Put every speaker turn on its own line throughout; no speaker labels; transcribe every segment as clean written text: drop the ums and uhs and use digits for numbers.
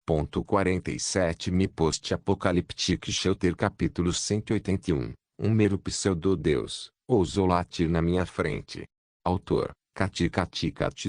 47 Me Post-Apocalyptic Shelter capítulo 181. Um mero pseudo-deus ousou latir na minha frente. Autor: Kati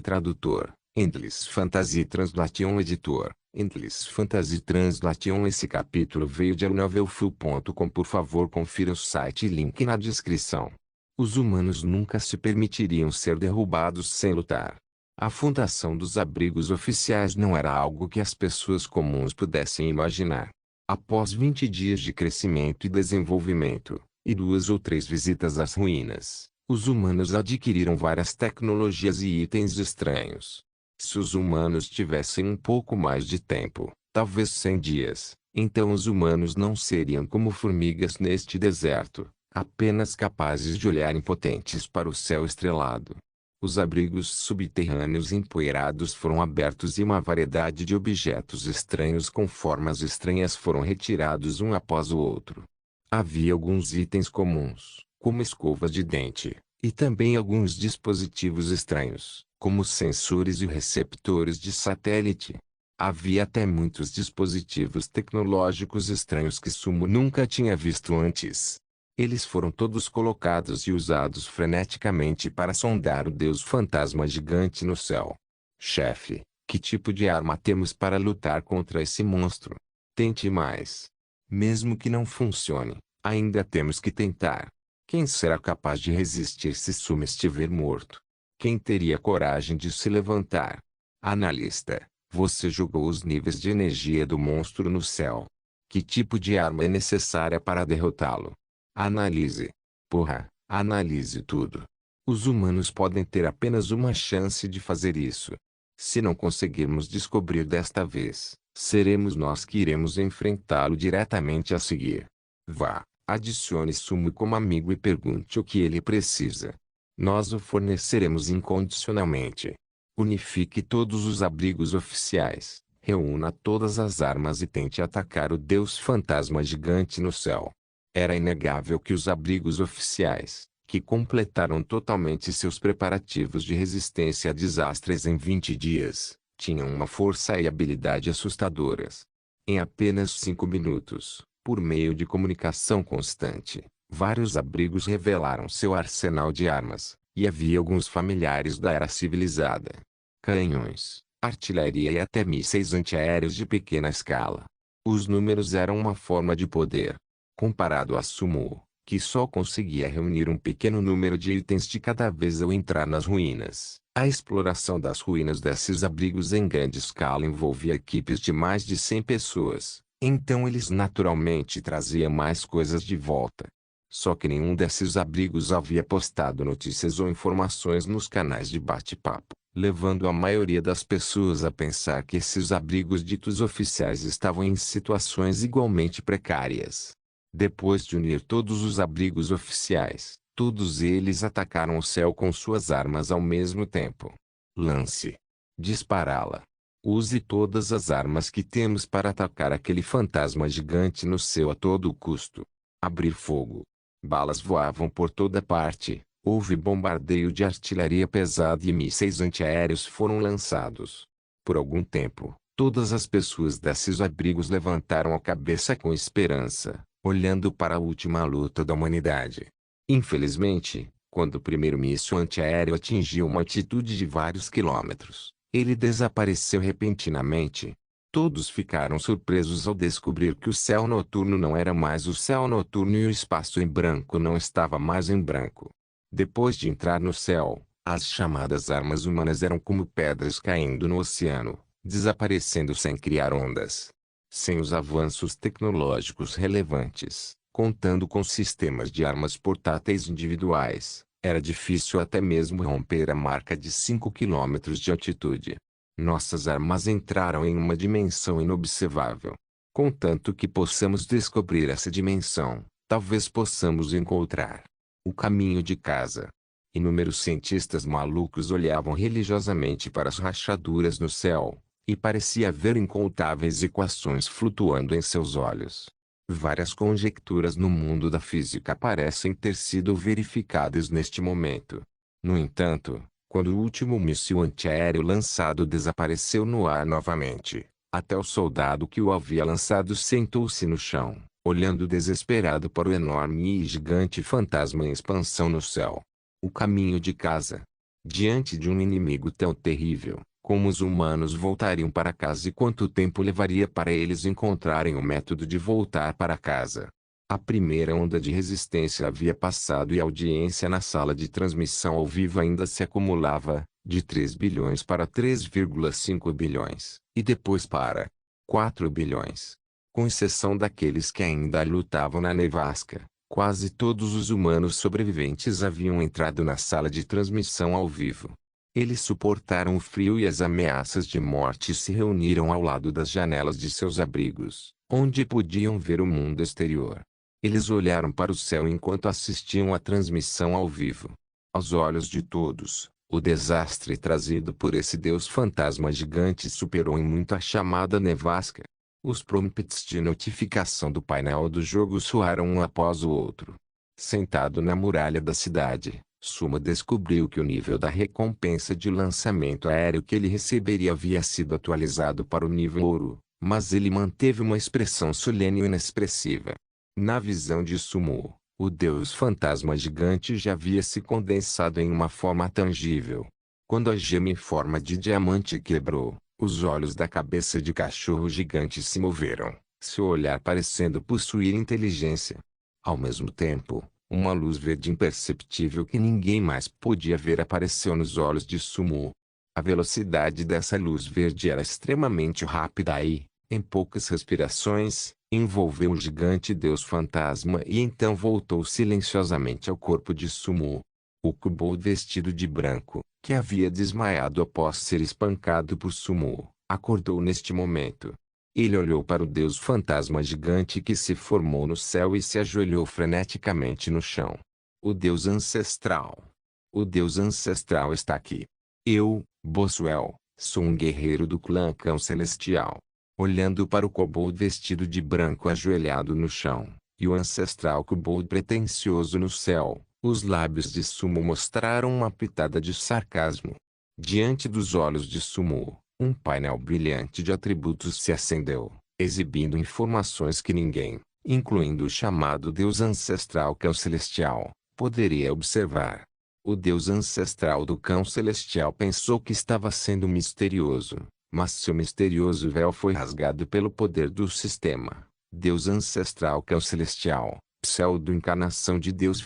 tradutor: Endless Fantasy Translation editor: Endless Fantasy Translation. Esse capítulo veio de novelfull.com. Por favor, confira o site e link na descrição. Os humanos nunca se permitiriam ser derrubados sem lutar. A fundação dos abrigos oficiais não era algo que as pessoas comuns pudessem imaginar. Após 20 dias de crescimento e desenvolvimento, e 2 ou 3 visitas às ruínas, os humanos adquiriram várias tecnologias e itens estranhos. Se os humanos tivessem um pouco mais de tempo, talvez 100 dias, então os humanos não seriam como formigas neste deserto, apenas capazes de olhar impotentes para o céu estrelado. Os abrigos subterrâneos empoeirados foram abertos e uma variedade de objetos estranhos com formas estranhas foram retirados um após o outro. Havia alguns itens comuns, como escovas de dente, e também alguns dispositivos estranhos, como sensores e receptores de satélite. Havia até muitos dispositivos tecnológicos estranhos que Sumo nunca tinha visto antes. Eles foram todos colocados e usados freneticamente para sondar o Deus fantasma gigante no céu. Chefe, que tipo de arma temos para lutar contra esse monstro? Tente mais. Mesmo que não funcione, ainda temos que tentar. Quem será capaz de resistir se Sumo estiver morto? Quem teria coragem de se levantar? Analista, você julgou os níveis de energia do monstro no céu. Que tipo de arma é necessária para derrotá-lo? Analise. Porra, analise tudo. Os humanos podem ter apenas uma chance de fazer isso. Se não conseguirmos descobrir desta vez, seremos nós que iremos enfrentá-lo diretamente a seguir. Vá, adicione Sumo como amigo e pergunte o que ele precisa. Nós o forneceremos incondicionalmente. Unifique todos os abrigos oficiais, reúna todas as armas e tente atacar o Deus fantasma gigante no céu. Era inegável que os abrigos oficiais, que completaram totalmente seus preparativos de resistência a desastres em 20 dias, tinham uma força e habilidade assustadoras. Em apenas 5 minutos, por meio de comunicação constante, vários abrigos revelaram seu arsenal de armas, e havia alguns familiares da era civilizada. Canhões, artilharia e até mísseis antiaéreos de pequena escala. Os números eram uma forma de poder. Comparado a Sumo, que só conseguia reunir um pequeno número de itens de cada vez ao entrar nas ruínas, a exploração das ruínas desses abrigos em grande escala envolvia equipes de mais de 100 pessoas, então eles naturalmente traziam mais coisas de volta. Só que nenhum desses abrigos havia postado notícias ou informações nos canais de bate-papo, levando a maioria das pessoas a pensar que esses abrigos ditos oficiais estavam em situações igualmente precárias. Depois de unir todos os abrigos oficiais, todos eles atacaram o céu com suas armas ao mesmo tempo. Lance. Dispará-la. Use todas as armas que temos para atacar aquele fantasma gigante no céu a todo custo. Abrir fogo. Balas voavam por toda parte, houve bombardeio de artilharia pesada e mísseis antiaéreos foram lançados. Por algum tempo, todas as pessoas desses abrigos levantaram a cabeça com esperança, olhando para a última luta da humanidade. Infelizmente, quando o primeiro míssil antiaéreo atingiu uma altitude de vários quilômetros, ele desapareceu repentinamente. Todos ficaram surpresos ao descobrir que o céu noturno não era mais o céu noturno e o espaço em branco não estava mais em branco. Depois de entrar no céu, as chamadas armas humanas eram como pedras caindo no oceano, desaparecendo sem criar ondas. Sem os avanços tecnológicos relevantes, contando com sistemas de armas portáteis individuais, era difícil até mesmo romper a marca de 5 km de altitude. Nossas armas entraram em uma dimensão inobservável. Contanto que possamos descobrir essa dimensão, talvez possamos encontrar o caminho de casa. Inúmeros cientistas malucos olhavam religiosamente para as rachaduras no céu, e parecia haver incontáveis equações flutuando em seus olhos. Várias conjecturas no mundo da física parecem ter sido verificadas neste momento. No entanto, quando o último míssil antiaéreo lançado desapareceu no ar novamente, Até o soldado que o havia lançado sentou-se no chão, olhando desesperado para o enorme e gigante fantasma em expansão no céu. O caminho de casa. Diante de um inimigo tão terrível, como os humanos voltariam para casa e quanto tempo levaria para eles encontrarem o método de voltar para casa? A primeira onda de resistência havia passado e a audiência na sala de transmissão ao vivo ainda se acumulava, de 3 bilhões para 3,5 bilhões, e depois para 4 bilhões. Com exceção daqueles que ainda lutavam na nevasca, quase todos os humanos sobreviventes haviam entrado na sala de transmissão ao vivo. Eles suportaram o frio e as ameaças de morte e se reuniram ao lado das janelas de seus abrigos, onde podiam ver o mundo exterior. Eles olharam para o céu enquanto assistiam à transmissão ao vivo. Aos olhos de todos, o desastre trazido por esse deus fantasma gigante superou em muito a chamada nevasca. Os prompts de notificação do painel do jogo soaram um após o outro. Sentado na muralha da cidade, Suma descobriu que o nível da recompensa de lançamento aéreo que ele receberia havia sido atualizado para o nível ouro, mas ele manteve uma expressão solene e inexpressiva. Na visão de Sumo, o deus fantasma gigante já havia se condensado em uma forma tangível. Quando a gema em forma de diamante quebrou, os olhos da cabeça de cachorro gigante se moveram, seu olhar parecendo possuir inteligência. Ao mesmo tempo, uma luz verde imperceptível que ninguém mais podia ver apareceu nos olhos de Sumo. A velocidade dessa luz verde era extremamente rápida e, em poucas respirações, envolveu o gigante deus fantasma e então voltou silenciosamente ao corpo de Sumo. O kobold vestido de branco, que havia desmaiado após ser espancado por Sumo, acordou neste momento. Ele olhou para o deus fantasma gigante que se formou no céu e se ajoelhou freneticamente no chão. O deus ancestral. O deus ancestral está aqui. Eu, Boswell, sou um guerreiro do clã Cão Celestial. Olhando para o kobold vestido de branco ajoelhado no chão, e o ancestral kobold pretensioso no céu, os lábios de Sumo mostraram uma pitada de sarcasmo. Diante dos olhos de Sumo, um painel brilhante de atributos se acendeu, exibindo informações que ninguém, incluindo o chamado Deus Ancestral Cão Celestial, poderia observar. O Deus Ancestral do Cão Celestial pensou que estava sendo misterioso, mas seu misterioso véu foi rasgado pelo poder do sistema. Deus Ancestral Cão Celestial, pseudo-encarnação de Deus,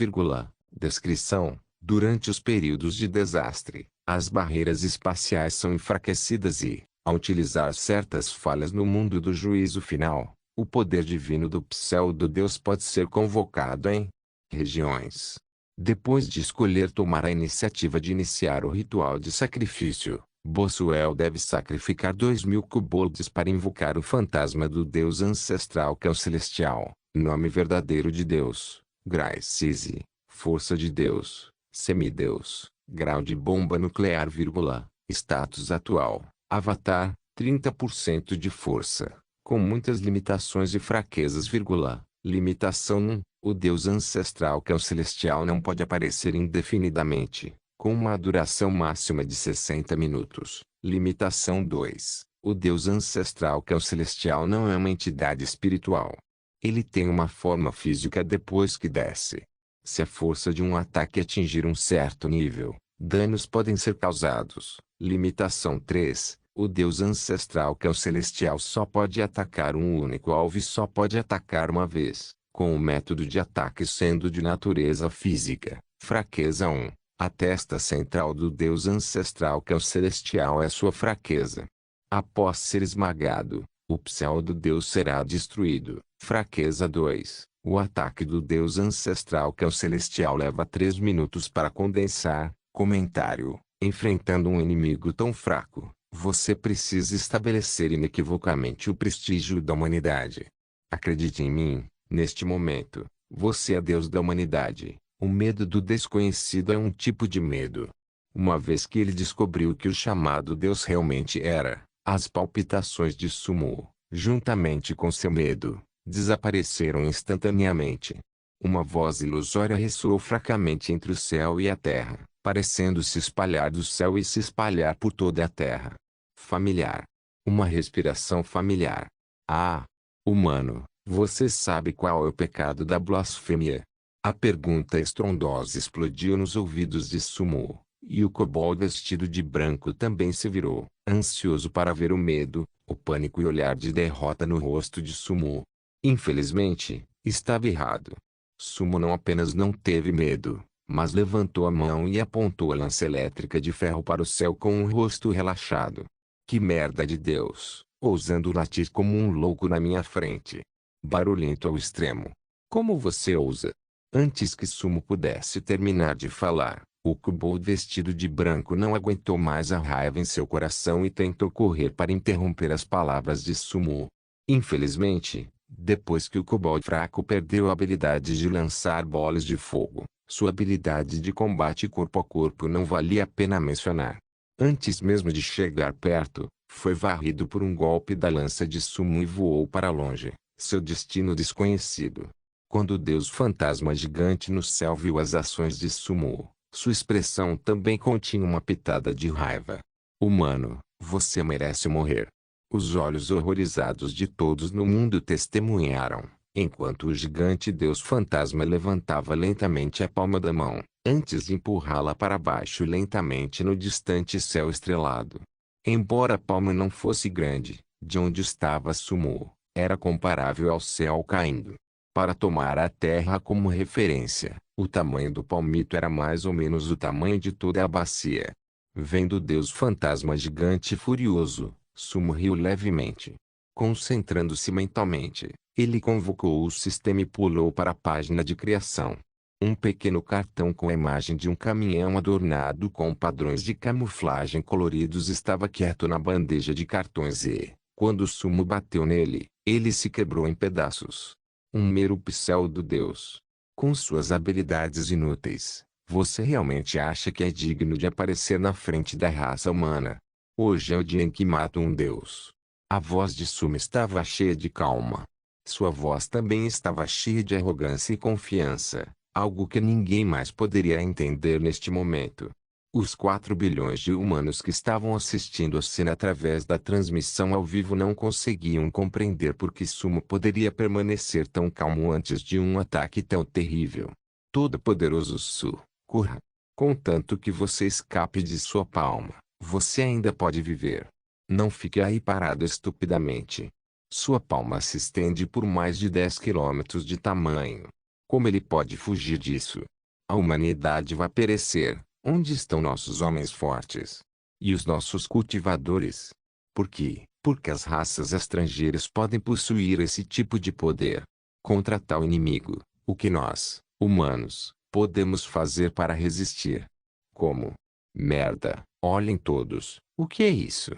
descrição. Durante os períodos de desastre, as barreiras espaciais são enfraquecidas e, ao utilizar certas falhas no mundo do juízo final, o poder divino do pseudo-deus pode ser convocado em regiões. Depois de escolher tomar a iniciativa de iniciar o ritual de sacrifício, Boswell deve sacrificar 2.000 kobolds para invocar o fantasma do Deus Ancestral Cão Celestial, nome verdadeiro de Deus, Grace, força de Deus, semideus, grau de bomba nuclear, status atual, avatar, 30% de força, com muitas limitações e fraquezas, limitação 1, o Deus Ancestral Cão Celestial não pode aparecer indefinidamente, com uma duração máxima de 60 minutos. Limitação 2. O Deus Ancestral Cão Celestial não é uma entidade espiritual. Ele tem uma forma física depois que desce. Se a força de um ataque atingir um certo nível, danos podem ser causados. Limitação 3. O Deus Ancestral Cão Celestial só pode atacar um único alvo e só pode atacar uma vez, com o método de ataque sendo de natureza física. Fraqueza 1. A testa central do Deus Ancestral Cão Celestial é sua fraqueza. Após ser esmagado, o pseudo-deus será destruído. Fraqueza 2. O ataque do Deus Ancestral Cão Celestial leva 3 minutos para condensar. Comentário. Enfrentando um inimigo tão fraco, você precisa estabelecer inequivocamente o prestígio da humanidade. Acredite em mim, neste momento, você é Deus da humanidade. O medo do desconhecido é um tipo de medo. Uma vez que ele descobriu que o chamado Deus realmente era, as palpitações de Sumo, juntamente com seu medo, desapareceram instantaneamente. Uma voz ilusória ressoou fracamente entre o céu e a terra, parecendo se espalhar do céu e se espalhar por toda a terra. Familiar. Uma respiração familiar. Ah! Humano, você sabe qual é o pecado da blasfêmia? A pergunta estrondosa explodiu nos ouvidos de Sumo, e o kobold vestido de branco também se virou, ansioso para ver o medo, o pânico e o olhar de derrota no rosto de Sumo. Infelizmente, estava errado. Sumo não apenas não teve medo, mas levantou a mão e apontou a lança elétrica de ferro para o céu com o rosto relaxado. Que merda de Deus, ousando latir como um louco na minha frente. Barulhento ao extremo. Como você ousa? Antes que Sumo pudesse terminar de falar, o kobold vestido de branco não aguentou mais a raiva em seu coração e tentou correr para interromper as palavras de Sumo. Infelizmente, depois que o kobold fraco perdeu a habilidade de lançar bolas de fogo, sua habilidade de combate corpo a corpo não valia a pena mencionar. Antes mesmo de chegar perto, foi varrido por um golpe da lança de Sumo e voou para longe, seu destino desconhecido. Quando o deus fantasma gigante no céu viu as ações de Sumo, sua expressão também continha uma pitada de raiva. Humano, você merece morrer. Os olhos horrorizados de todos no mundo testemunharam, enquanto o gigante deus fantasma levantava lentamente a palma da mão, antes de empurrá-la para baixo lentamente no distante céu estrelado. Embora a palma não fosse grande, de onde estava Sumo, era comparável ao céu caindo. Para tomar a terra como referência, o tamanho do palmito era mais ou menos o tamanho de toda a bacia. Vendo o deus fantasma gigante furioso, Sumo riu levemente. Concentrando-se mentalmente, ele convocou o sistema e pulou para a página de criação. Um pequeno cartão com a imagem de um caminhão adornado com padrões de camuflagem coloridos estava quieto na bandeja de cartões e, quando Sumo bateu nele, ele se quebrou em pedaços. Um mero pseudo-deus. Com suas habilidades inúteis, você realmente acha que é digno de aparecer na frente da raça humana? Hoje é o dia em que mato um deus. A voz de Sumo estava cheia de calma. Sua voz também estava cheia de arrogância e confiança, algo que ninguém mais poderia entender neste momento. Os 4 bilhões de humanos que estavam assistindo a cena através da transmissão ao vivo não conseguiam compreender por que Sumo poderia permanecer tão calmo antes de um ataque tão terrível. Todo-Poderoso Su, corra. Contanto que você escape de sua palma, você ainda pode viver. Não fique aí parado estupidamente. Sua palma se estende por mais de 10 quilômetros de tamanho. Como ele pode fugir disso? A humanidade vai perecer. Onde estão nossos homens fortes? E os nossos cultivadores? Por quê? Porque as raças estrangeiras podem possuir esse tipo de poder. Contra tal inimigo, o que nós, humanos, podemos fazer para resistir? Como? Merda, olhem todos, o que é isso?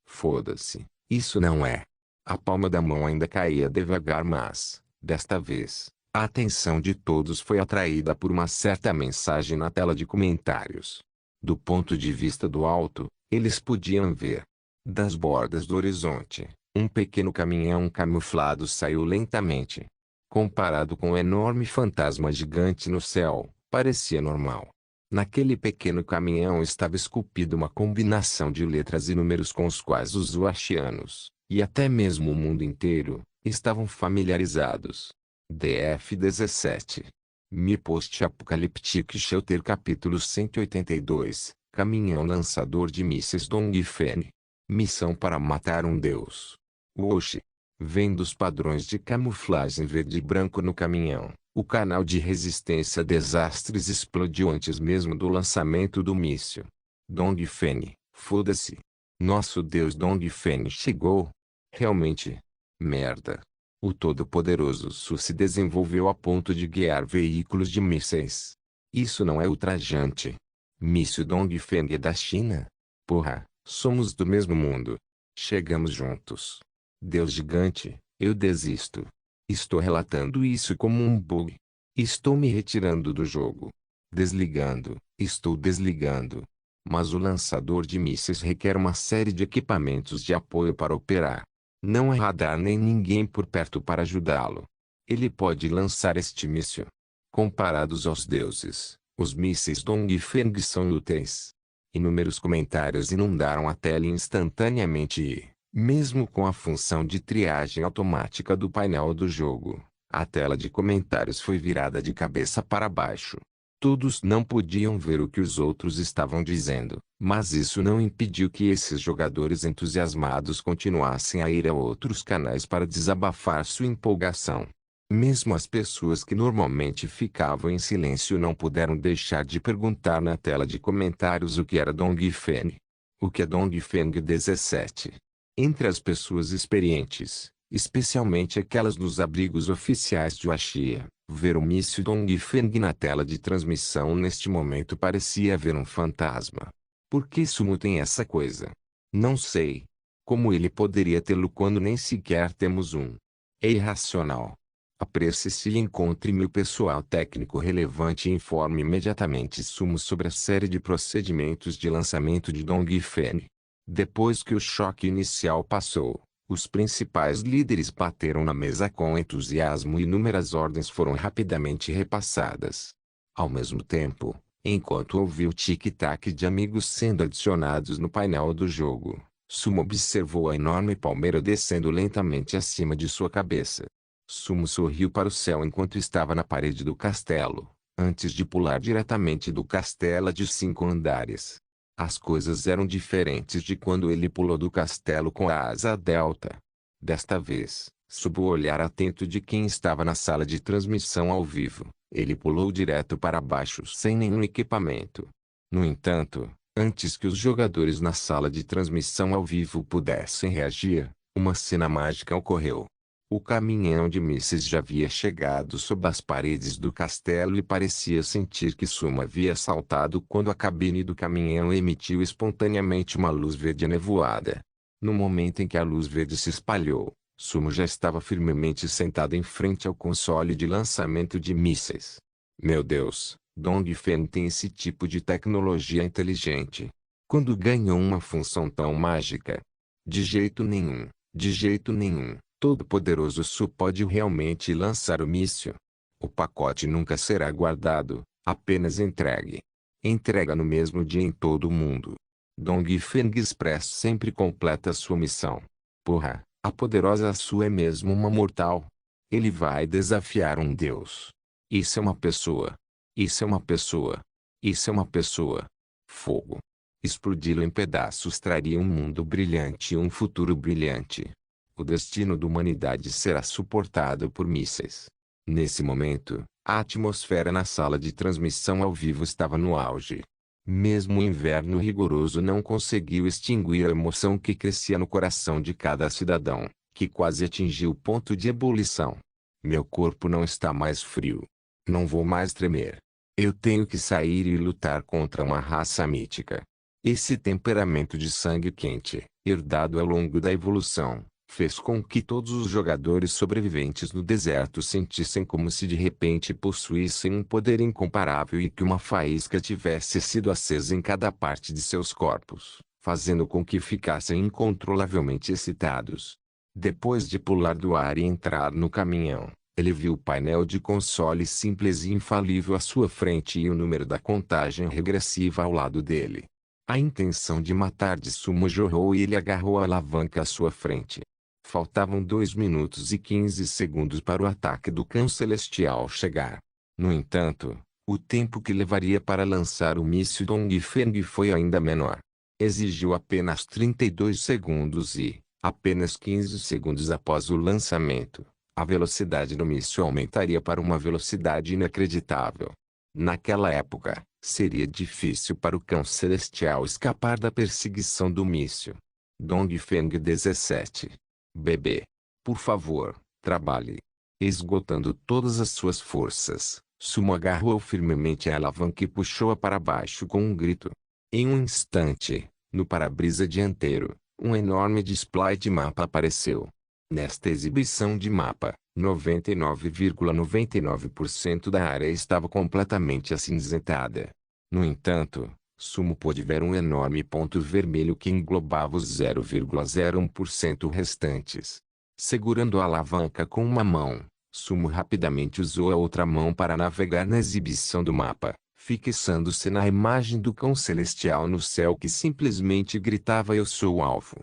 Foda-se, isso não é. A palma da mão ainda caía devagar, mas, desta vez, a atenção de todos foi atraída por uma certa mensagem na tela de comentários. Do ponto de vista do alto, eles podiam ver. Das bordas do horizonte, um pequeno caminhão camuflado saiu lentamente. Comparado com o enorme fantasma gigante no céu, parecia normal. Naquele pequeno caminhão estava esculpida uma combinação de letras e números com os quais os Washianos, e até mesmo o mundo inteiro, estavam familiarizados. DF-17. Mi Post-Apocalyptic Shelter Capítulo 182, Caminhão Lançador de Mísseis Dongfeng. Missão para matar um deus. Woshi. Vendo os padrões de camuflagem verde e branco no caminhão, o canal de resistência a desastres explodiu antes mesmo do lançamento do míssil. Dongfeng, foda-se. Nosso deus Dongfeng chegou. Realmente. Merda. O todo-poderoso Su se desenvolveu a ponto de guiar veículos de mísseis. Isso não é ultrajante. Míssil Dongfeng é da China? Porra, somos do mesmo mundo. Chegamos juntos. Deus gigante, eu desisto. Estou relatando isso como um bug. Estou me retirando do jogo. Desligando, estou desligando. Mas o lançador de mísseis requer uma série de equipamentos de apoio para operar. Não há radar nem ninguém por perto para ajudá-lo. Ele pode lançar este míssil. Comparados aos deuses, os mísseis Dongfeng são úteis. Inúmeros comentários inundaram a tela instantaneamente e, Mesmo com a função de triagem automática do painel do jogo, a tela de comentários foi virada de cabeça para baixo. Todos não podiam ver o que os outros estavam dizendo, mas isso não impediu que esses jogadores entusiasmados continuassem a ir a outros canais para desabafar sua empolgação. Mesmo as pessoas que normalmente ficavam em silêncio não puderam deixar de perguntar na tela de comentários o que era Dongfeng. O que é Dongfeng 17? Entre as pessoas experientes, especialmente aquelas nos abrigos oficiais de Waxia, ver o míssil Dongfeng na tela de transmissão neste momento parecia ver um fantasma. Por que Sumo tem essa coisa? Não sei. Como ele poderia tê-lo quando nem sequer temos um? É irracional. Apresse-se e encontre-me o pessoal técnico relevante e informe imediatamente Sumo sobre a série de procedimentos de lançamento de Dongfeng. Depois que o choque inicial passou, os principais líderes bateram na mesa com entusiasmo e inúmeras ordens foram rapidamente repassadas. Ao mesmo tempo, enquanto ouvia o tic-tac de amigos sendo adicionados no painel do jogo, Sumo observou a enorme palmeira descendo lentamente acima de sua cabeça. Sumo sorriu para o céu enquanto estava na parede do castelo, antes de pular diretamente do castelo de 5 andares. As coisas eram diferentes de quando ele pulou do castelo com a asa delta. Desta vez, sob o olhar atento de quem estava na sala de transmissão ao vivo, ele pulou direto para baixo sem nenhum equipamento. No entanto, antes que os jogadores na sala de transmissão ao vivo pudessem reagir, uma cena mágica ocorreu. O caminhão de mísseis já havia chegado sob as paredes do castelo e parecia sentir que Sumo havia saltado quando a cabine do caminhão emitiu espontaneamente uma luz verde nevoada. No momento em que a luz verde se espalhou, Sumo já estava firmemente sentado em frente ao console de lançamento de mísseis. Meu Deus, Dongfeng tem esse tipo de tecnologia inteligente. Quando ganhou uma função tão mágica? De jeito nenhum, de jeito nenhum. Todo-Poderoso Su pode realmente lançar o míssil. O pacote nunca será guardado, apenas entregue. Entrega no mesmo dia em todo o mundo. Dongfeng Express sempre completa sua missão. Porra, a poderosa Su é mesmo uma mortal. Ele vai desafiar um deus. Isso é uma pessoa. Isso é uma pessoa. Isso é uma pessoa. Fogo. Explodi-lo em pedaços traria um mundo brilhante e um futuro brilhante. O destino da humanidade será suportado por mísseis. Nesse momento, a atmosfera na sala de transmissão ao vivo estava no auge. Mesmo o inverno rigoroso não conseguiu extinguir a emoção que crescia no coração de cada cidadão, que quase atingiu o ponto de ebulição. Meu corpo não está mais frio. Não vou mais tremer. Eu tenho que sair e lutar contra uma raça mítica. Esse temperamento de sangue quente, herdado ao longo da evolução, fez com que todos os jogadores sobreviventes no deserto sentissem como se de repente possuíssem um poder incomparável e que uma faísca tivesse sido acesa em cada parte de seus corpos, fazendo com que ficassem incontrolavelmente excitados. Depois de pular do ar e entrar no caminhão, ele viu o painel de console simples e infalível à sua frente e o número da contagem regressiva ao lado dele. A intenção de matar de Sumo jorrou e ele agarrou a alavanca à sua frente. Faltavam 2 minutos e 15 segundos para o ataque do cão celestial chegar. No entanto, o tempo que levaria para lançar o míssil Dongfeng foi ainda menor. Exigiu apenas 32 segundos e, apenas 15 segundos após o lançamento, a velocidade do míssil aumentaria para uma velocidade inacreditável. Naquela época, seria difícil para o cão celestial escapar da perseguição do míssil. Dongfeng 17. Bebê. Por favor, trabalhe. Esgotando todas as suas forças, Sumo agarrou firmemente a alavanca e puxou-a para baixo com um grito. Em um instante, no para-brisa dianteiro, um enorme display de mapa apareceu. Nesta exibição de mapa, 99,99% da área estava completamente acinzentada. No entanto, Sumo pôde ver um enorme ponto vermelho que englobava os 0,01% restantes. Segurando a alavanca com uma mão, Sumo rapidamente usou a outra mão para navegar na exibição do mapa, fixando-se na imagem do cão celestial no céu que simplesmente gritava: Eu sou o alvo.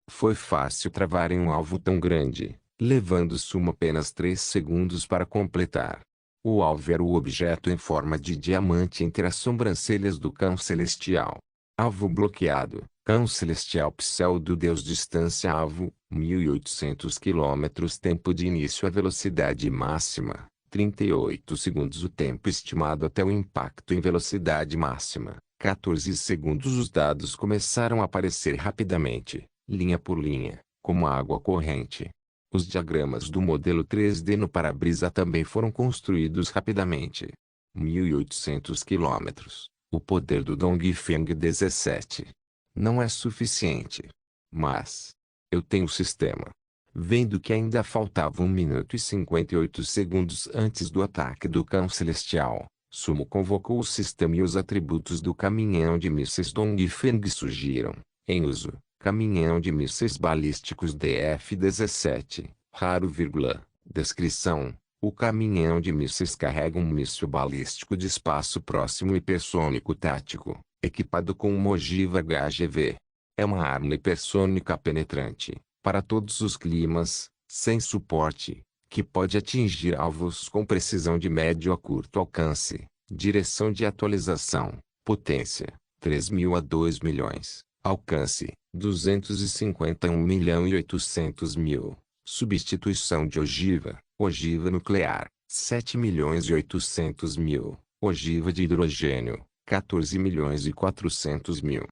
Foi fácil travar em um alvo tão grande, levando Sumo apenas 3 segundos para completar. O alvo era o objeto em forma de diamante entre as sobrancelhas do cão celestial. Alvo bloqueado. Cão celestial pseudo-deus distância-alvo, 1.800 km. Tempo de início à velocidade máxima, 38 segundos. O tempo estimado até o impacto em velocidade máxima, 14 segundos. Os dados começaram a aparecer rapidamente, linha por linha, como água corrente. Os diagramas do modelo 3D no para-brisa também foram construídos rapidamente. 1.800 km. O poder do Dongfeng 17. Não é suficiente. Mas eu tenho o sistema. Vendo que ainda faltava 1 minuto e 58 segundos antes do ataque do cão celestial, Sumo convocou o sistema e os atributos do caminhão de mísseis Dongfeng surgiram. Em uso. Caminhão de mísseis balísticos DF-17, raro, descrição. O caminhão de mísseis carrega um míssil balístico de espaço próximo hipersônico tático, equipado com uma ogiva HGV. É uma arma hipersônica penetrante, para todos os climas, sem suporte, que pode atingir alvos com precisão de médio a curto alcance. Direção de atualização, potência, 3.000 a 2 milhões. Alcance, 251.800.000. Substituição de ogiva nuclear, 7.800.000. Ogiva de hidrogênio, 14.400.000.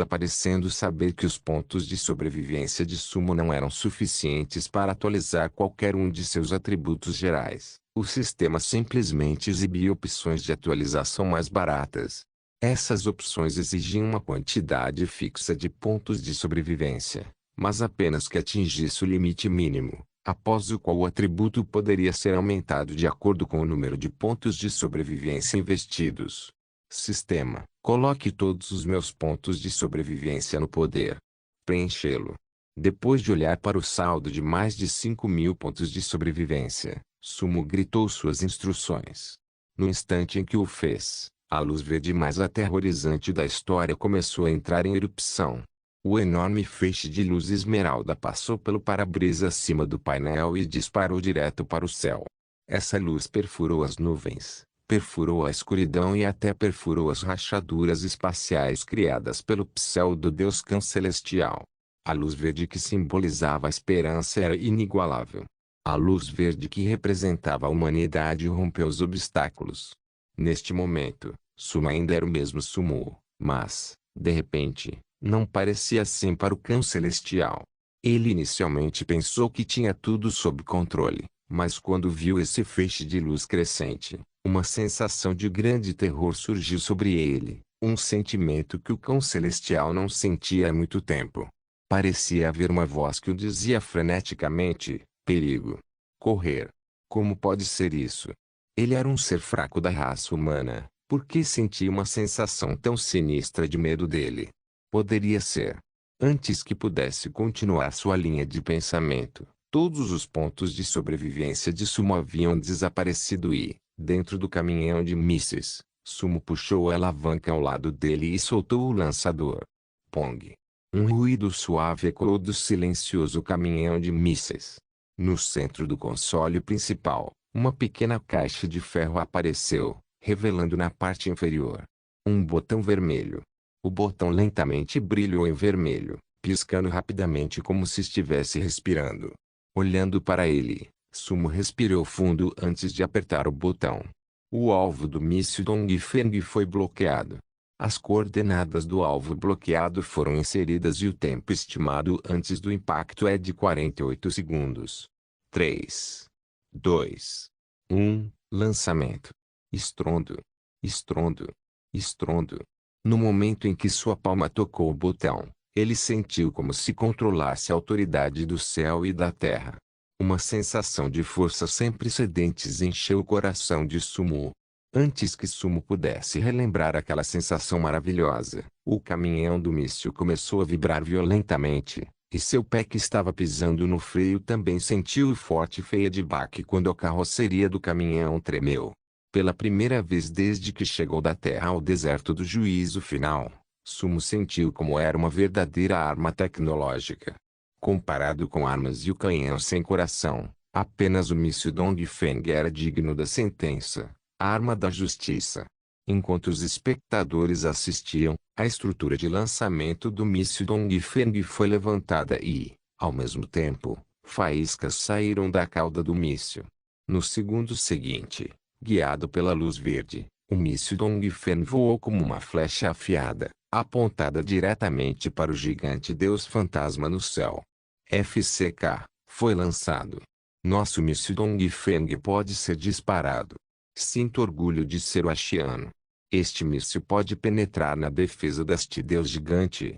Parecendo saber que os pontos de sobrevivência de Sumo não eram suficientes para atualizar qualquer um de seus atributos gerais, o sistema simplesmente exibia opções de atualização mais baratas. Essas opções exigiam uma quantidade fixa de pontos de sobrevivência, mas apenas que atingisse o limite mínimo, após o qual o atributo poderia ser aumentado de acordo com o número de pontos de sobrevivência investidos. Sistema: coloque todos os meus pontos de sobrevivência no poder. Preenchê-lo. Depois de olhar para o saldo de mais de 5.000 pontos de sobrevivência, Sumo gritou suas instruções. No instante em que o fez, a luz verde mais aterrorizante da história começou a entrar em erupção. O enorme feixe de luz esmeralda passou pelo para-brisa acima do painel e disparou direto para o céu. Essa luz perfurou as nuvens, perfurou a escuridão e até perfurou as rachaduras espaciais criadas pelo pseudo-deus cão celestial. A luz verde que simbolizava a esperança era inigualável. A luz verde que representava a humanidade rompeu os obstáculos. Neste momento, Sumo ainda era o mesmo Sumo, mas, de repente, não parecia assim para o cão celestial. Ele inicialmente pensou que tinha tudo sob controle, mas quando viu esse feixe de luz crescente, uma sensação de grande terror surgiu sobre ele, um sentimento que o cão celestial não sentia há muito tempo. Parecia haver uma voz que o dizia freneticamente: perigo. Correr. Como pode ser isso? Ele era um ser fraco da raça humana, por que sentia uma sensação tão sinistra de medo dele? Poderia ser. Antes que pudesse continuar sua linha de pensamento, todos os pontos de sobrevivência de Sumo haviam desaparecido e, dentro do caminhão de mísseis, Sumo puxou a alavanca ao lado dele e soltou o lançador. Pong. Um ruído suave ecoou do silencioso caminhão de mísseis. No centro do console principal, uma pequena caixa de ferro apareceu, revelando na parte inferior um botão vermelho. O botão lentamente brilhou em vermelho, piscando rapidamente como se estivesse respirando. Olhando para ele, Sumo respirou fundo antes de apertar o botão. O alvo do míssil Dongfeng foi bloqueado. As coordenadas do alvo bloqueado foram inseridas e o tempo estimado antes do impacto é de 48 segundos. 3, 2, 1, lançamento. Estrondo. Estrondo. Estrondo. No momento em que sua palma tocou o botão, ele sentiu como se controlasse a autoridade do céu e da terra. Uma sensação de força sem precedentes encheu o coração de Sumo. Antes que Sumo pudesse relembrar aquela sensação maravilhosa, o caminhão do míssil começou a vibrar violentamente, e seu pé que estava pisando no freio também sentiu o forte feedback quando a carroceria do caminhão tremeu. Pela primeira vez desde que chegou da Terra ao deserto do juízo final, Sumo sentiu como era uma verdadeira arma tecnológica. Comparado com armas e o canhão sem coração, apenas o míssil Dongfeng era digno da sentença, a arma da justiça. Enquanto os espectadores assistiam, a estrutura de lançamento do míssil Dongfeng foi levantada e, ao mesmo tempo, faíscas saíram da cauda do míssil. No segundo seguinte, guiado pela luz verde, o míssil Dongfeng voou como uma flecha afiada, apontada diretamente para o gigante Deus Fantasma no céu. FCK, foi lançado. Nosso míssil Dongfeng pode ser disparado. Sinto orgulho de ser o Ashiano. Este míssil pode penetrar na defesa deste Deus gigante.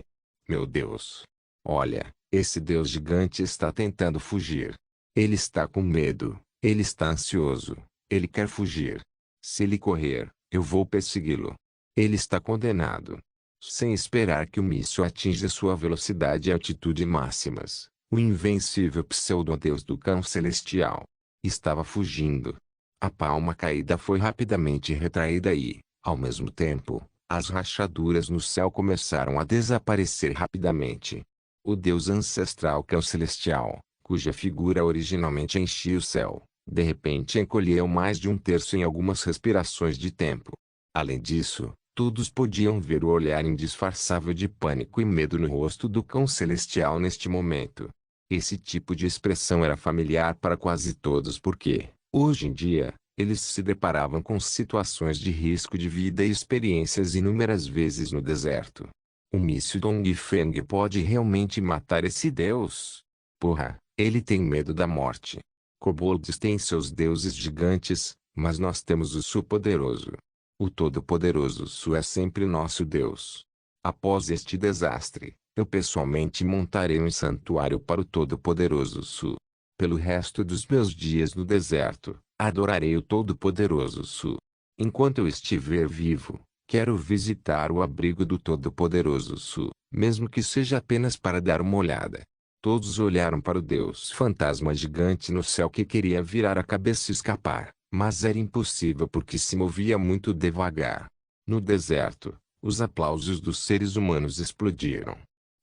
Meu Deus! Olha, esse Deus gigante está tentando fugir. Ele está com medo, ele está ansioso, ele quer fugir. Se ele correr, eu vou persegui-lo. Ele está condenado. Sem esperar que o míssil atinja sua velocidade e altitude máximas, o invencível pseudo-deus do cão celestial estava fugindo. A palma caída foi rapidamente retraída e, ao mesmo tempo, as rachaduras no céu começaram a desaparecer rapidamente. O deus ancestral cão celestial, cuja figura originalmente enchia o céu, de repente encolheu mais de um terço em algumas respirações de tempo. Além disso, todos podiam ver o olhar indisfarçável de pânico e medo no rosto do cão celestial neste momento. Esse tipo de expressão era familiar para quase todos porque, hoje em dia, eles se deparavam com situações de risco de vida e experiências inúmeras vezes no deserto. O míssil Dongfeng pode realmente matar esse deus? Porra, ele tem medo da morte. Kobolds têm seus deuses gigantes, mas nós temos o Su poderoso. O Todo-Poderoso Su é sempre nosso Deus. Após este desastre, eu pessoalmente montarei um santuário para o Todo-Poderoso Su. Pelo resto dos meus dias no deserto, adorarei o Todo-Poderoso Su. Enquanto eu estiver vivo, quero visitar o abrigo do Todo-Poderoso Su, mesmo que seja apenas para dar uma olhada. Todos olharam para o Deus fantasma gigante no céu que queria virar a cabeça e escapar, mas era impossível porque se movia muito devagar. No deserto, os aplausos dos seres humanos explodiram.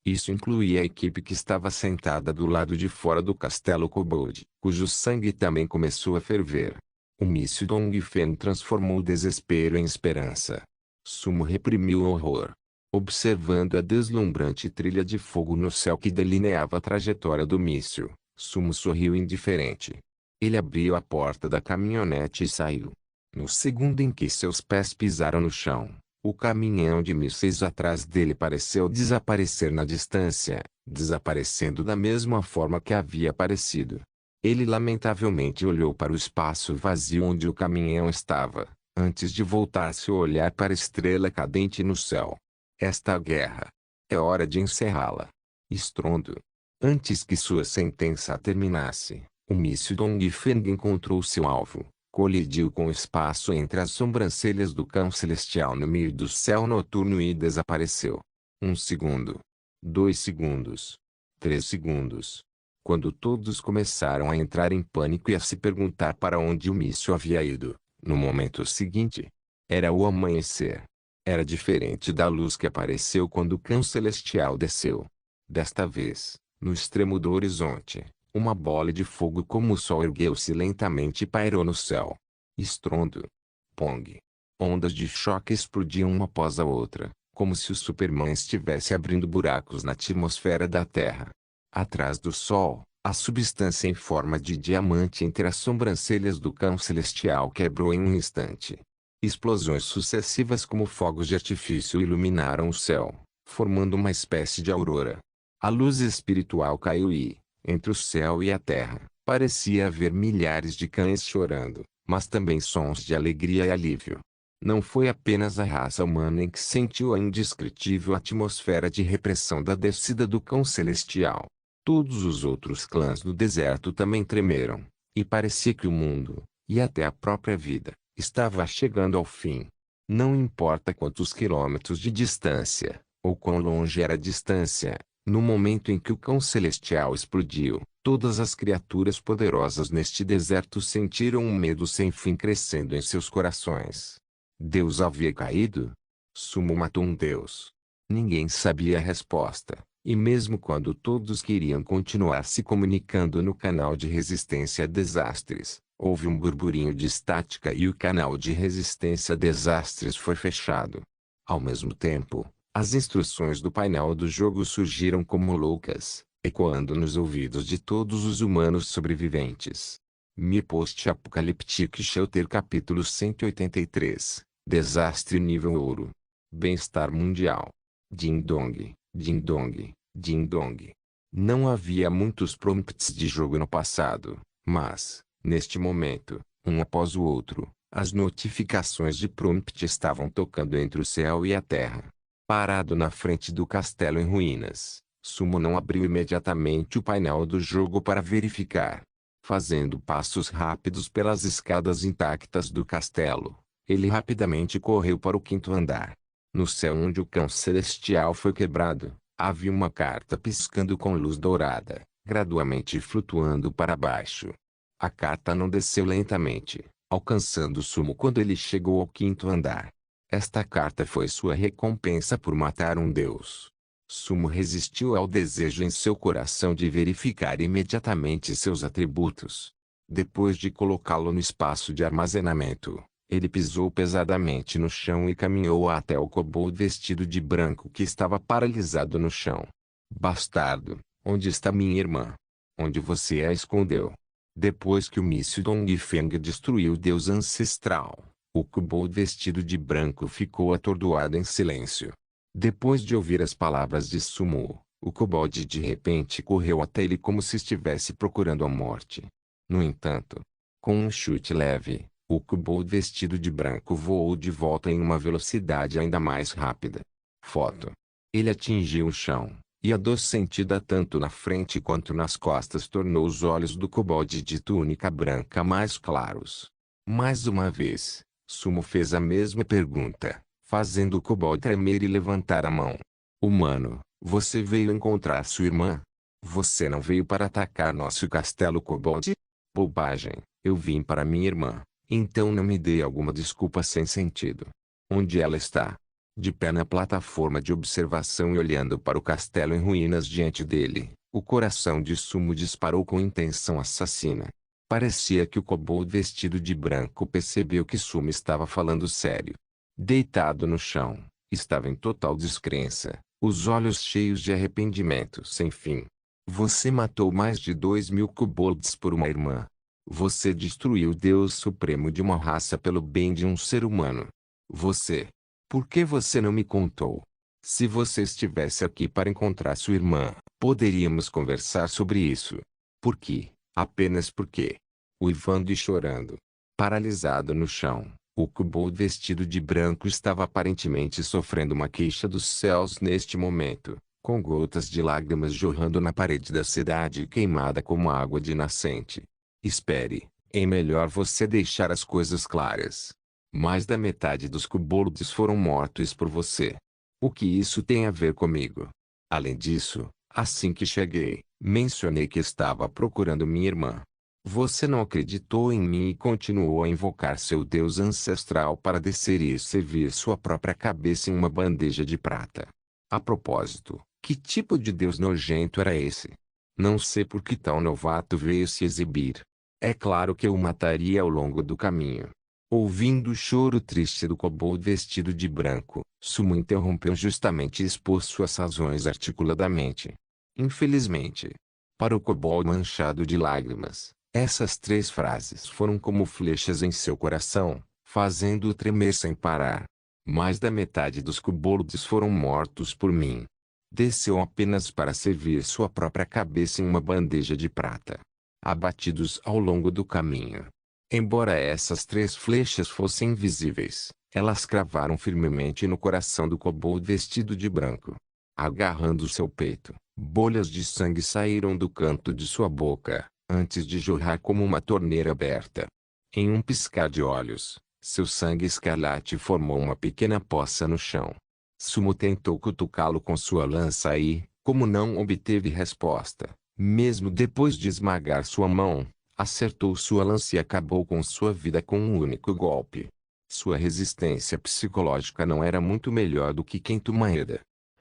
Isso incluía a equipe que estava sentada do lado de fora do castelo Kobold, cujo sangue também começou a ferver. O míssil Dongfeng transformou o desespero em esperança. Sumo reprimiu o horror. Observando a deslumbrante trilha de fogo no céu que delineava a trajetória do míssil, Sumo sorriu indiferente. Ele abriu a porta da caminhonete e saiu. No segundo em que seus pés pisaram no chão, o caminhão de mísseis atrás dele pareceu desaparecer na distância, desaparecendo da mesma forma que havia aparecido. Ele lamentavelmente olhou para o espaço vazio onde o caminhão estava, antes de voltar seu olhar para a estrela cadente no céu. Esta guerra. É hora de encerrá-la. Estrondo. Antes que sua sentença terminasse, o míssil Dongfeng encontrou seu alvo, colidiu com o espaço entre as sobrancelhas do cão celestial no meio do céu noturno e desapareceu. 1 segundo. 2 segundos. 3 segundos. Quando todos começaram a entrar em pânico e a se perguntar para onde o míssil havia ido, no momento seguinte, era o amanhecer. Era diferente da luz que apareceu quando o cão celestial desceu. Desta vez, no extremo do horizonte, uma bola de fogo como o sol ergueu-se lentamente e pairou no céu. Estrondo. Pong. Ondas de choque explodiam uma após a outra, como se o Superman estivesse abrindo buracos na atmosfera da Terra. Atrás do sol, a substância em forma de diamante entre as sobrancelhas do cão celestial quebrou em um instante. Explosões sucessivas como fogos de artifício iluminaram o céu, formando uma espécie de aurora. A luz espiritual caiu e, entre o céu e a terra, parecia haver milhares de cães chorando, mas também sons de alegria e alívio. Não foi apenas a raça humana em que sentiu a indescritível atmosfera de repressão da descida do cão celestial. Todos os outros clãs do deserto também tremeram, e parecia que o mundo, e até a própria vida, estava chegando ao fim. Não importa quantos quilômetros de distância, ou quão longe era a distância, no momento em que o cão celestial explodiu, todas as criaturas poderosas neste deserto sentiram um medo sem fim crescendo em seus corações. Deus havia caído? Sumo matou um deus. Ninguém sabia a resposta, e mesmo quando todos queriam continuar se comunicando no canal de resistência a desastres, houve um burburinho de estática e o canal de resistência a desastres foi fechado. Ao mesmo tempo, as instruções do painel do jogo surgiram como loucas, ecoando nos ouvidos de todos os humanos sobreviventes. Mi Post-Apocalyptic Shelter Capítulo 183 Desastre Nível Ouro. Bem-estar mundial. Ding dong, ding dong, ding dong. Não havia muitos prompts de jogo no passado, mas, neste momento, um após o outro, as notificações de prompt estavam tocando entre o céu e a terra. Parado na frente do castelo em ruínas, Sumo não abriu imediatamente o painel do jogo para verificar. Fazendo passos rápidos pelas escadas intactas do castelo, ele rapidamente correu para o quinto andar. No céu onde o cão celestial foi quebrado, havia uma carta piscando com luz dourada, gradualmente flutuando para baixo. A carta não desceu lentamente, alcançando Sumo quando ele chegou ao quinto andar. Esta carta foi sua recompensa por matar um deus. Sumo resistiu ao desejo em seu coração de verificar imediatamente seus atributos. Depois de colocá-lo no espaço de armazenamento, ele pisou pesadamente no chão e caminhou até o kobold vestido de branco que estava paralisado no chão. Bastardo, onde está minha irmã? Onde você a escondeu? Depois que o míssil Dongfeng destruiu o deus ancestral, o kobold vestido de branco ficou atordoado em silêncio. Depois de ouvir as palavras de Sumo, o kobold de repente correu até ele como se estivesse procurando a morte. No entanto, com um chute leve, o kobold vestido de branco voou de volta em uma velocidade ainda mais rápida. Foto. Ele atingiu o chão, e a dor sentida tanto na frente quanto nas costas tornou os olhos do kobold de túnica branca mais claros. Mais uma vez, Sumo fez a mesma pergunta, fazendo o kobold tremer e levantar a mão. Humano, você veio encontrar sua irmã? Você não veio para atacar nosso castelo kobold? Bobagem, eu vim para minha irmã, então não me dê alguma desculpa sem sentido. Onde ela está? De pé na plataforma de observação e olhando para o castelo em ruínas diante dele, o coração de Sumo disparou com intenção assassina. Parecia que o kobold vestido de branco percebeu que Sumo estava falando sério. Deitado no chão, estava em total descrença, os olhos cheios de arrependimento sem fim. Você matou mais de 2.000 kobolds por uma irmã. Você destruiu o Deus Supremo de uma raça pelo bem de um ser humano. Você. Por que você não me contou? Se você estivesse aqui para encontrar sua irmã, poderíamos conversar sobre isso. Por quê? Apenas porque. Uivando e chorando. Paralisado no chão, o kobold vestido de branco estava aparentemente sofrendo uma queixa dos céus neste momento, com gotas de lágrimas jorrando na parede da cidade queimada como água de nascente. Espere, é melhor você deixar as coisas claras. Mais da metade dos kobolds foram mortos por você. O que isso tem a ver comigo? Além disso, assim que cheguei, mencionei que estava procurando minha irmã. Você não acreditou em mim e continuou a invocar seu Deus ancestral para descer e servir sua própria cabeça em uma bandeja de prata. A propósito, que tipo de Deus nojento era esse? Não sei por que tal novato veio se exibir. É claro que eu o mataria ao longo do caminho. Ouvindo o choro triste do kobold vestido de branco, Sumo interrompeu justamente e expôs suas razões articuladamente. Infelizmente, para o kobold manchado de lágrimas, essas 3 frases foram como flechas em seu coração, fazendo-o tremer sem parar. Mais da metade dos kobolds foram mortos por mim. Desceu apenas para servir sua própria cabeça em uma bandeja de prata. Abatidos ao longo do caminho. Embora essas 3 flechas fossem invisíveis, elas cravaram firmemente no coração do kobold vestido de branco. Agarrando seu peito, bolhas de sangue saíram do canto de sua boca, antes de jorrar como uma torneira aberta. Em um piscar de olhos, seu sangue escarlate formou uma pequena poça no chão. Sumo tentou cutucá-lo com sua lança e, como não obteve resposta, mesmo depois de esmagar sua mão, acertou sua lança e acabou com sua vida com um único golpe. Sua resistência psicológica não era muito melhor do que Kento Maeda.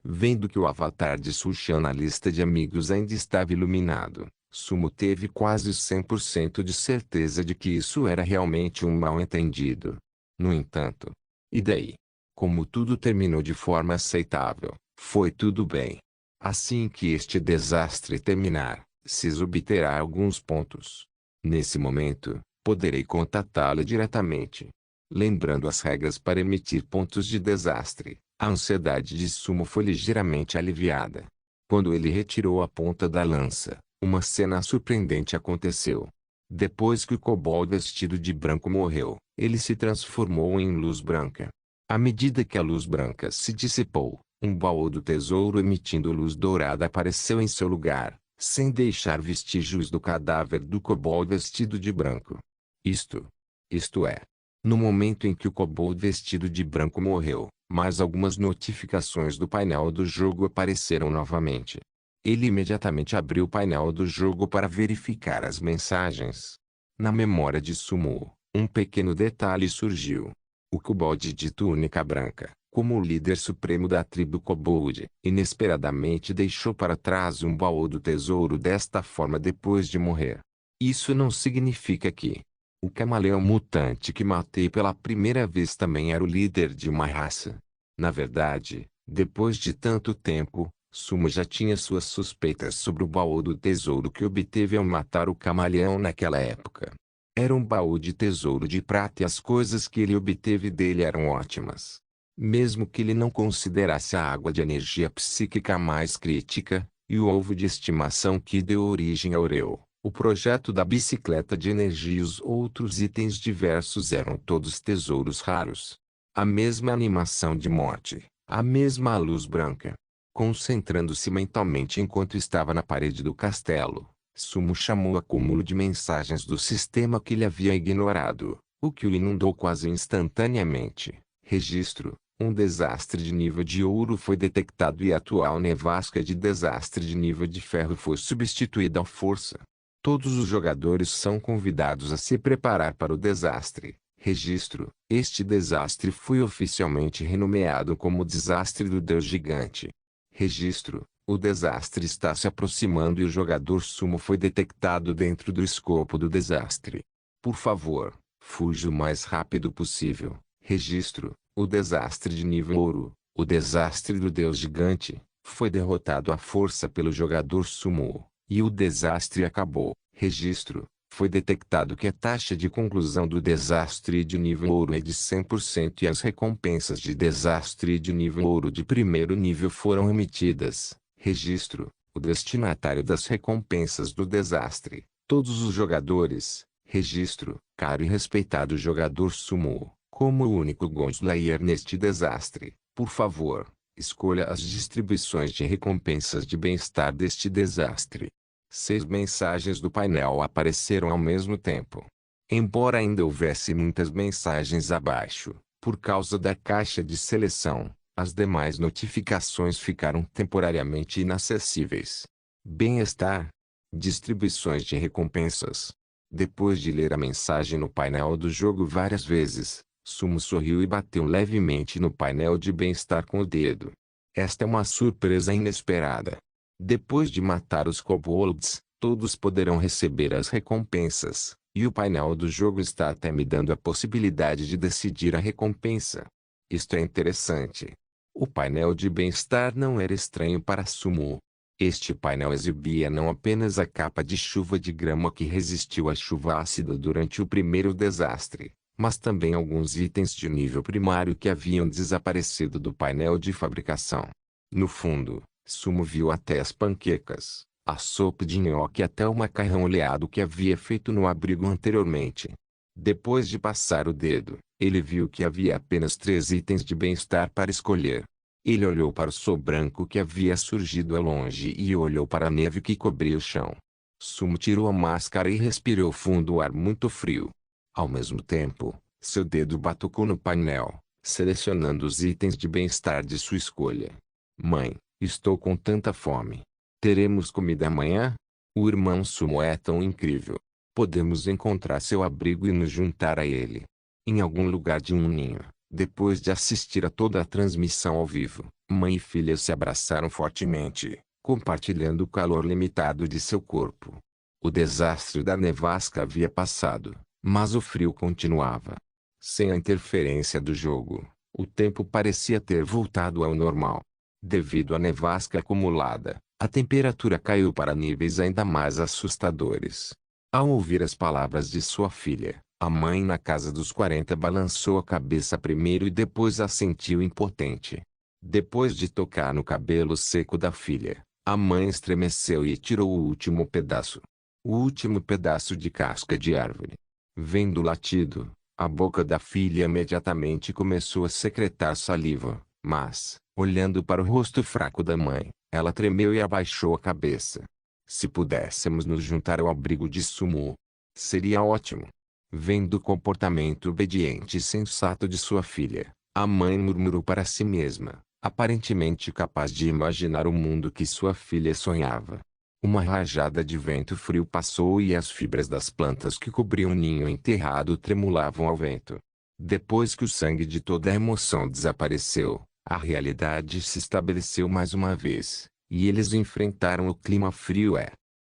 Vendo que o avatar de Sushan na lista de amigos ainda estava iluminado, Sumo teve quase 100% de certeza de que isso era realmente um mal-entendido. No entanto, e daí? Como tudo terminou de forma aceitável, foi tudo bem. Assim que este desastre terminar, Cis obterá alguns pontos. Nesse momento, poderei contatá-lo diretamente. Lembrando as regras para emitir pontos de desastre, a ansiedade de Sumo foi ligeiramente aliviada. Quando ele retirou a ponta da lança, uma cena surpreendente aconteceu. Depois que o kobold vestido de branco morreu, ele se transformou em luz branca. À medida que a luz branca se dissipou, um baú do tesouro emitindo luz dourada apareceu em seu lugar, sem deixar vestígios do cadáver do kobold vestido de branco. Isto é, no momento em que o kobold vestido de branco morreu, mais algumas notificações do painel do jogo apareceram novamente. Ele imediatamente abriu o painel do jogo para verificar as mensagens. Na memória de Sumo, um pequeno detalhe surgiu. O kobold de túnica branca, como o líder supremo da tribo kobold, inesperadamente deixou para trás um baú do tesouro desta forma depois de morrer. Isso não significa que o camaleão mutante que matei pela primeira vez também era o líder de uma raça. Na verdade, depois de tanto tempo, Sumo já tinha suas suspeitas sobre o baú do tesouro que obteve ao matar o camaleão naquela época. Era um baú de tesouro de prata e as coisas que ele obteve dele eram ótimas. Mesmo que ele não considerasse a água de energia psíquica mais crítica, e o ovo de estimação que deu origem ao Oreo, o projeto da bicicleta de energia e os outros itens diversos eram todos tesouros raros. A mesma animação de morte, a mesma luz branca. Concentrando-se mentalmente enquanto estava na parede do castelo, Sumo chamou o acúmulo de mensagens do sistema que ele havia ignorado, o que o inundou quase instantaneamente. Registro: um desastre de nível de ouro foi detectado e a atual nevasca de desastre de nível de ferro foi substituída à força. Todos os jogadores são convidados a se preparar para o desastre. Registro: este desastre foi oficialmente renomeado como o Desastre do Deus Gigante. Registro: o desastre está se aproximando e o jogador Sumo foi detectado dentro do escopo do desastre. Por favor, fuja o mais rápido possível. Registro: o desastre de nível ouro, o desastre do Deus Gigante, foi derrotado à força pelo jogador Sumo, e o desastre acabou. Registro: foi detectado que a taxa de conclusão do desastre de nível ouro é de 100% e as recompensas de desastre de nível ouro de primeiro nível foram emitidas. Registro: o destinatário das recompensas do desastre, todos os jogadores. Registro: caro e respeitado jogador Sumo, como o único Gunslayer neste desastre, por favor, escolha as distribuições de recompensas de bem-estar deste desastre. 6 mensagens do painel apareceram ao mesmo tempo. Embora ainda houvesse muitas mensagens abaixo, por causa da caixa de seleção, as demais notificações ficaram temporariamente inacessíveis. Bem-estar. Distribuições de recompensas. Depois de ler a mensagem no painel do jogo várias vezes, Sumo sorriu e bateu levemente no painel de bem-estar com o dedo. Esta é uma surpresa inesperada. Depois de matar os kobolds, todos poderão receber as recompensas, e o painel do jogo está até me dando a possibilidade de decidir a recompensa. Isto é interessante. O painel de bem-estar não era estranho para Sumo. Este painel exibia não apenas a capa de chuva de grama que resistiu à chuva ácida durante o primeiro desastre, mas também alguns itens de nível primário que haviam desaparecido do painel de fabricação. No fundo, Sumo viu até as panquecas, a sopa de nhoque e até o macarrão oleado que havia feito no abrigo anteriormente. Depois de passar o dedo, ele viu que havia apenas 3 itens de bem-estar para escolher. Ele olhou para o sol branco que havia surgido ao longe e olhou para a neve que cobria o chão. Sumo tirou a máscara e respirou fundo o ar muito frio. Ao mesmo tempo, seu dedo batucou no painel, selecionando os itens de bem-estar de sua escolha. Mãe, estou com tanta fome. Teremos comida amanhã? O irmão Sumo é tão incrível. Podemos encontrar seu abrigo e nos juntar a ele. Em algum lugar de um ninho, depois de assistir a toda a transmissão ao vivo, Mãe e filha se abraçaram fortemente, compartilhando o calor limitado de seu corpo. O desastre da nevasca havia passado, mas o frio continuava. Sem a interferência do jogo, o tempo parecia ter voltado ao normal. Devido à nevasca acumulada, a temperatura caiu para níveis ainda mais assustadores. Ao ouvir as palavras de sua filha, a mãe na casa dos 40 balançou a cabeça primeiro e depois assentiu impotente. Depois de tocar no cabelo seco da filha, a mãe estremeceu e tirou o último pedaço. O último pedaço de casca de árvore. Vendo o latido, a boca da filha imediatamente começou a secretar saliva, mas, olhando para o rosto fraco da mãe, ela tremeu e abaixou a cabeça. Se pudéssemos nos juntar ao abrigo de Sumo, seria ótimo. Vendo o comportamento obediente e sensato de sua filha, a mãe murmurou para si mesma, aparentemente capaz de imaginar o mundo que sua filha sonhava. Uma rajada de vento frio passou e as fibras das plantas que cobriam o ninho enterrado tremulavam ao vento. Depois que o sangue de toda a emoção desapareceu, a realidade se estabeleceu mais uma vez, e eles enfrentaram o clima frio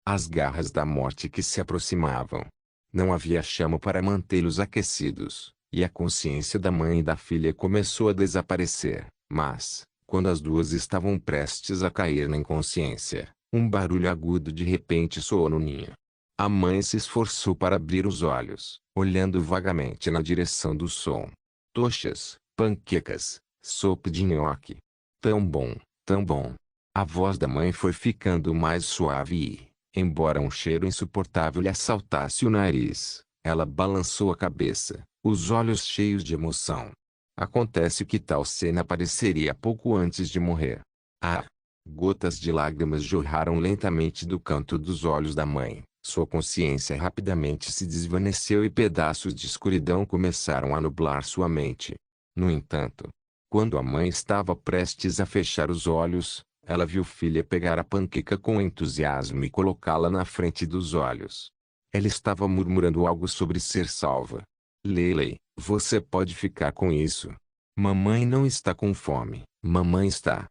as garras da morte que se aproximavam. Não havia chama para mantê-los aquecidos, e a consciência da mãe e da filha começou a desaparecer, mas, quando as duas estavam prestes a cair na inconsciência, um barulho agudo de repente soou no ninho. A mãe se esforçou para abrir os olhos, olhando vagamente na direção do som. Tochas, panquecas, sopa de nhoque. Tão bom, tão bom. A voz da mãe foi ficando mais suave e, embora um cheiro insuportável lhe assaltasse o nariz, ela balançou a cabeça, os olhos cheios de emoção. Acontece que tal cena apareceria pouco antes de morrer. Ah! Gotas de lágrimas jorraram lentamente do canto dos olhos da mãe. Sua consciência rapidamente se desvaneceu e pedaços de escuridão começaram a nublar sua mente. No entanto, quando a mãe estava prestes a fechar os olhos, ela viu filha pegar a panqueca com entusiasmo e colocá-la na frente dos olhos. Ela estava murmurando algo sobre ser salva. Leilei, você pode ficar com isso. Mamãe não está com fome. Mamãe está.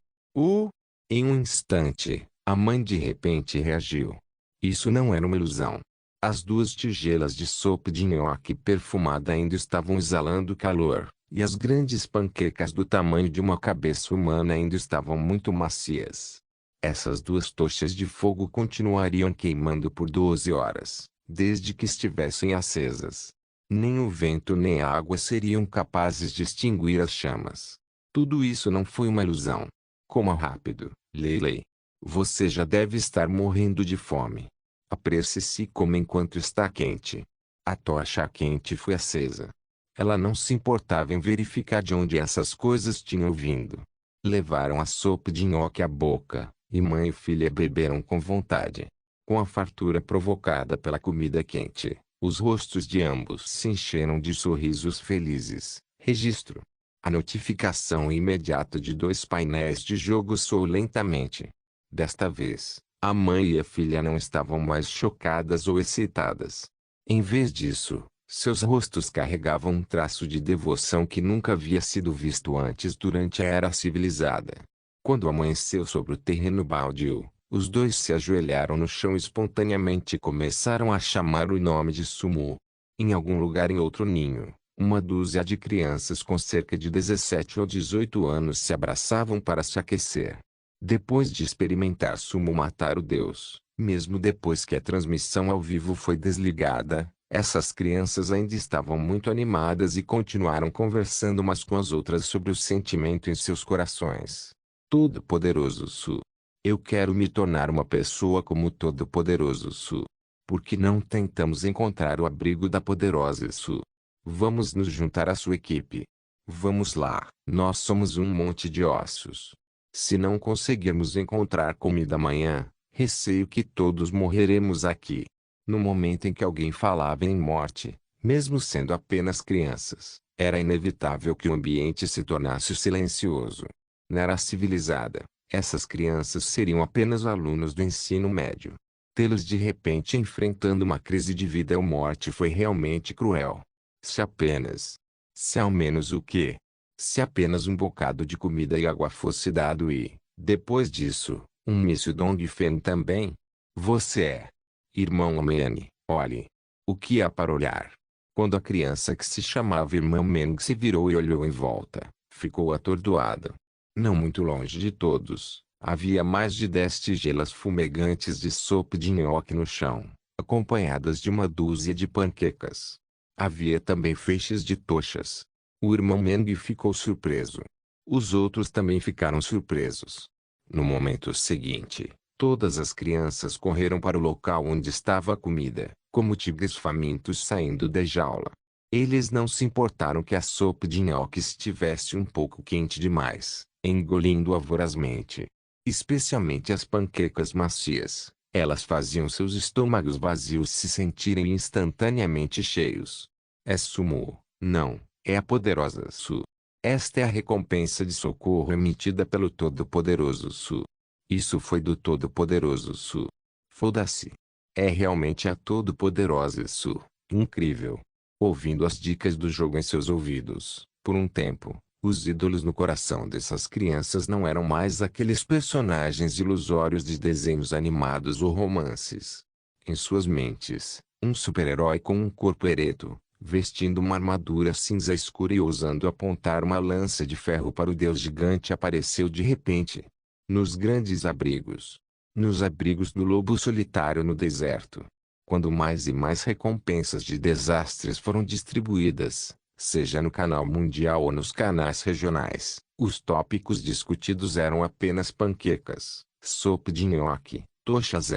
Em um instante, a mãe de repente reagiu. Isso não era uma ilusão. As duas tigelas de sopa de nhoque perfumada ainda estavam exalando calor, e as grandes panquecas do tamanho de uma cabeça humana ainda estavam muito macias. Essas duas tochas de fogo continuariam queimando por 12 horas, desde que estivessem acesas. Nem o vento nem a água seriam capazes de extinguir as chamas. Tudo isso não foi uma ilusão. Coma rápido, Leilei. Você já deve estar morrendo de fome. Apresse-se e coma enquanto está quente. A tocha quente foi acesa. Ela não se importava em verificar de onde essas coisas tinham vindo. Levaram a sopa de nhoque à boca, e mãe e filha beberam com vontade. Com a fartura provocada pela comida quente, os rostos de ambos se encheram de sorrisos felizes. Registro. A notificação imediata de 2 painéis de jogo soou lentamente. Desta vez, a mãe e a filha não estavam mais chocadas ou excitadas. Em vez disso, seus rostos carregavam um traço de devoção que nunca havia sido visto antes durante a era civilizada. Quando amanheceu sobre o terreno baldio, os dois se ajoelharam no chão espontaneamente e começaram a chamar o nome de Sumo. Em algum lugar em outro ninho, uma dúzia de crianças com cerca de 17 ou 18 anos se abraçavam para se aquecer. Depois de experimentar Sumo matar o deus, mesmo depois que a transmissão ao vivo foi desligada, essas crianças ainda estavam muito animadas e continuaram conversando umas com as outras sobre o sentimento em seus corações. Todo-Poderoso Su. Eu quero me tornar uma pessoa como o Todo-Poderoso Su. Por que não tentamos encontrar o abrigo da poderosa Su? Vamos nos juntar à sua equipe. Vamos lá, nós somos um monte de ossos. Se não conseguirmos encontrar comida amanhã, receio que todos morreremos aqui. No momento em que alguém falava em morte, mesmo sendo apenas crianças, era inevitável que o ambiente se tornasse silencioso. Na era civilizada, essas crianças seriam apenas alunos do ensino médio. Tê-los de repente enfrentando uma crise de vida ou morte foi realmente cruel. Se ao menos o quê? Se apenas um bocado de comida e água fosse dado e, depois disso, um míssil Dongfeng também? Você é. Irmão Meng, olhe. O que há para olhar? Quando a criança que se chamava irmão Meng se virou e olhou em volta, ficou atordoado. Não muito longe de todos, havia mais de 10 tigelas fumegantes de sopa de nhoque no chão, acompanhadas de uma dúzia de panquecas. Havia também feixes de tochas. O irmão Meng ficou surpreso. Os outros também ficaram surpresos. No momento seguinte, todas as crianças correram para o local onde estava a comida, como tigres famintos saindo da jaula. Eles não se importaram que a sopa de nhoque estivesse um pouco quente demais, engolindo-a vorazmente. Especialmente as panquecas macias, elas faziam seus estômagos vazios se sentirem instantaneamente cheios. É Sumo, não, é a poderosa Su. Esta é a recompensa de socorro emitida pelo Todo-Poderoso Su. Isso foi do Todo-Poderoso Su. Foda-se. É realmente a Todo-Poderosa Su. Incrível. Ouvindo as dicas do jogo em seus ouvidos, por um tempo, os ídolos no coração dessas crianças não eram mais aqueles personagens ilusórios de desenhos animados ou romances. Em suas mentes, um super-herói com um corpo ereto, vestindo uma armadura cinza escura e ousando apontar uma lança de ferro para o deus gigante apareceu de repente. Nos grandes abrigos. Nos abrigos do lobo solitário no deserto. Quando mais e mais recompensas de desastres foram distribuídas, seja no canal mundial ou nos canais regionais, os tópicos discutidos eram apenas panquecas, sopa de nhoque, tochas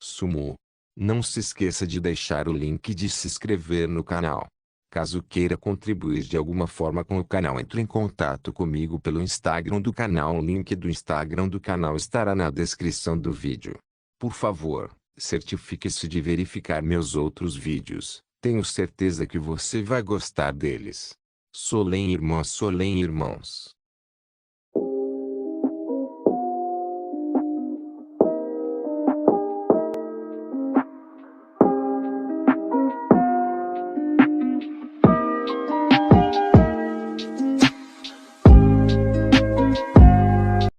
sumo. Não se esqueça de deixar o link de se inscrever no canal. Caso queira contribuir de alguma forma com o canal, entre em contato comigo pelo Instagram do canal. O link do Instagram do canal estará na descrição do vídeo. Por favor, certifique-se de verificar meus outros vídeos. Tenho certeza que você vai gostar deles. Solem irmãos.